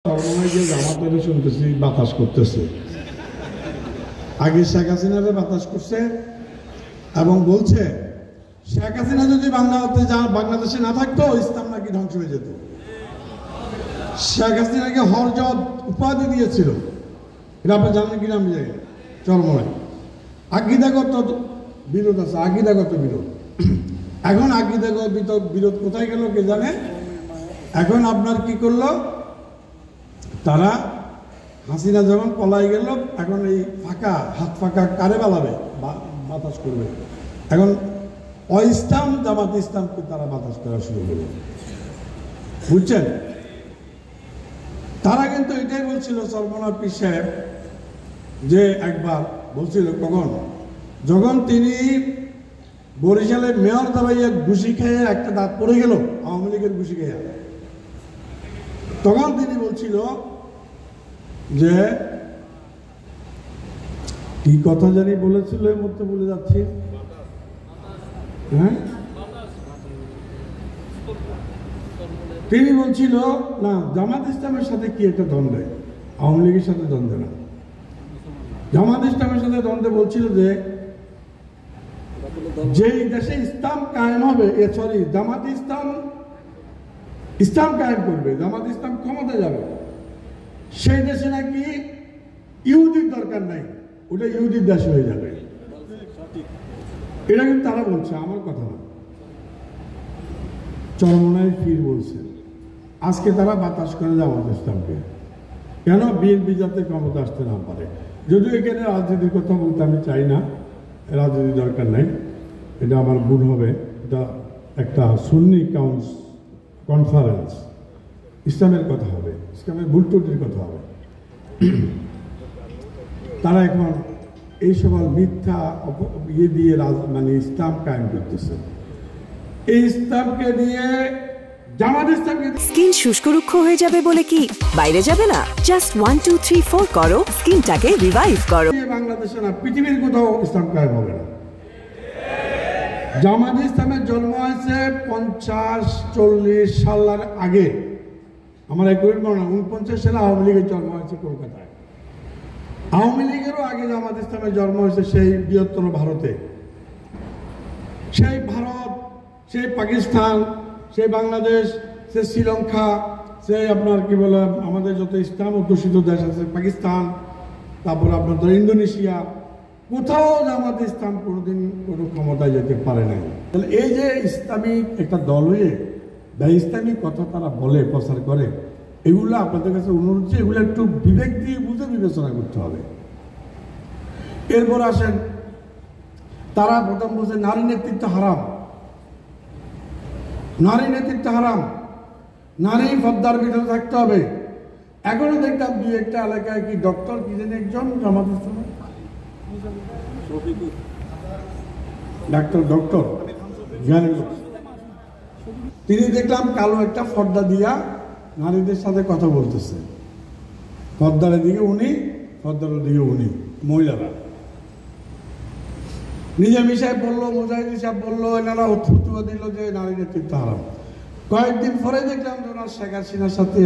জামাতের শুনতেছি বাতাস করতেছে, আগে শেখ হাসিনারে বাতাস করছে এবং বলছে শেখ হাসিনা যদি বাংলাদেশে না থাকতো ইসলাম নাকি ধ্বংস হয়ে যেত। শেখ হাসিনাকে হরজত উপাধি দিয়েছিল, এটা আপনি জানেন কিনা আমি জানি না। চরমনায় আকিদাগত বিরোধ আছে, আকিদাগত বিরোধ। এখন আকিদাগত বিরোধ কোথায় গেল কে জানে। এখন আপনার কি করলো, তারা হাসিনা যখন পলাই গেল, এখন এই ফাঁকা হাত ফাঁকা কারে বালাবে, বাতাস করবে। এখন ইসলাম জামাত ইসলামকে তারা বাতাস করা শুরু করবে, বুঝছেন। তারা কিন্তু এটাই বলছিল সরমনা পীর সাহেব, যে একবার বলছিল যখন তিনি বরিশালে মেয়র দাঁড়াইয়া ঘুষি খেয়ে একটা দাঁত পড়ে গেল, আওয়ামী লীগের ঘুষি খেয়ে, তখন তিনি বলছিল যে কি কথা জানি বলেছিল, এর মধ্যে বলে যাচ্ছি, হ্যাঁ, তিনি বলছিল না জামাত ইসলামের সাথে কি একটা দ্বন্দ্বে, আওয়ামী লীগের সাথে দ্বন্দ্বে না, জামাত ইসলামের সাথে দ্বন্দ্বে বলছিল যে যেই দেশে ইসলাম কায়েম হবে, জামাত ইসলাম কায়েম করবে, জামাত ইসলাম ক্ষমতা যাবে, সেই দেশে নাকি ইহুদির দরকার নাই, ওটা ইহুদির দেশ হয়ে যাবে। এটা কিন্তু তারা বলছে, আমার কথা না। চরমনায় পীর বলছেন আজকে তারা বাতাস করে জামাত ইসলামকে, কেন বিএনপি যাতে ক্ষমতা আসতে না পারে। যদিও এখানে রাজনীতির কথা বলতে আমি চাই না, রাজনীতি দরকার নাই, এটা আমার ভুল হবে। এটা একটা সুন্নি কনফারেন্স, ইসলামের কথা হবে, ইসলামের ভুল ত্রুটির কথা হবে। তারা এখন এই সকল মিথ্যা দিয়ে মানে ইসলাম কায়েম করতেছে। এই ইসলামকে দিয়ে জামাত ইসলামকে স্কিন শুষ্ক রুক্ষ হয়ে যাবে বলে কি বাইরে যাবে না? জাস্ট 1 2 3 4 করো, স্কিনটাকে রিভাইভ করো। বাংলাদেশে না, পৃথিবীর কোথাও ইসলাম কায়েম হবে না। জামাত ইসলামের জন্ম হয়েছে 50-40 সালের আগে, আমার 49 সালে আওয়ামী লীগের জন্ম হয়েছে কলকাতায়। আওয়ামী লীগেরও আগে জামাত ইসলামের জন্ম হয়েছে সেই বৃহত্তর ভারতে। সেই ভারত, সেই পাকিস্তান, সেই বাংলাদেশ, সে শ্রীলঙ্কা, সেই আপনার কি বলে আমাদের যত ইসলাম অধ্যুষিত দেশ আছে, পাকিস্তান, তারপর আপনার ধর ইন্দোনেশিয়া, কোথাও জামাত ইসলাম কোনোদিন কোনো ক্ষমতায় যেতে পারে নাই। তাহলে এই যে ইসলামিক একটা দল হয়ে ইসলামিক কথা তারা বলে, প্রচার করে, এগুলো আপনাদের কাছে অনুরোধ যে এগুলো একটু বিবেক দিয়ে বুঝে বিবেচনা করতে হবে। এরপর আসেন, তারা প্রথম বলছে নারী নেতৃত্ব হারাম, নারী নেতৃত্ব হারাম, নারী পর্দার ভিতরে থাকতে হবে। এখনো দেখতাম দুই একটা এলাকায় কি ডক্টর কি জানি একজন জামাত ইসলামের ডক্টর তিনি দেখলাম কালো একটা পর্দা দিয়া নারীদের সাথে কথা বলতেছে, পর্দার দিকে উনি, পর্দার দিকে উনি, মহিলারা। নিজামী সাহেব বললো, মুজাহিদ সাহেব বললো, এনারা ফতুয়া দিল যে নারী নেতৃত্ব হারাম। কয়েকদিন পরে দেখলাম যে ওনার শেখ হাসিনার সাথে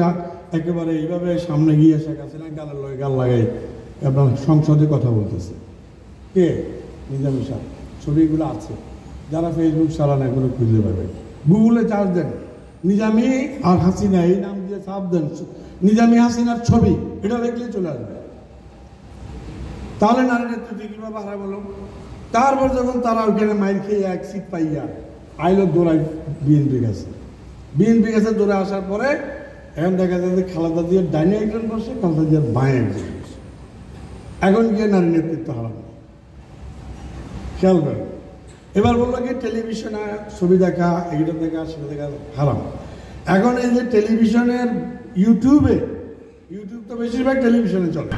একেবারে এইভাবে সামনে গিয়ে শেখ হাসিনা গালের লয় গাল লাগাই এবং সংসদে কথা বলতেছে। কে? নিজামী সাহেব। ছবিগুলো আছে, যারা ফেসবুক চালান এগুলো খুঁজে পাবে, গুগলে চার্জ দেন নিজামী আর হাসিনা, এই নাম দিয়ে চাপ দেন নিজামী হাসিনার ছবি, এটা দেখলে চলে আসবে। তাহলে নারী নেতৃত্ব কিভাবে হারাম হলো? তারপর যখন তারা ওইখানে মাইল খেয়ে এক সিট পাইয়া আইলো দৌড়াই বিএনপি গেছে, বিএনপি গেছে দৌড়ে আসার পরে এখন দেখা যায় যে খালেদা জিয়ার ডাইনে একজন বসে, খালেদা জিয়ার বাঁয়ে একজন বসে। এখন গিয়ে নারী নেতৃত্ব হারাম, খেয়াল করে। এবার বললো কি টেলিভিশনে ছবি দেখা, এইটা দেখা, সেটা দেখা হারাম। এখন এই যে টেলিভিশনের ইউটিউব তো বেশিরভাগ টেলিভিশনে চলে।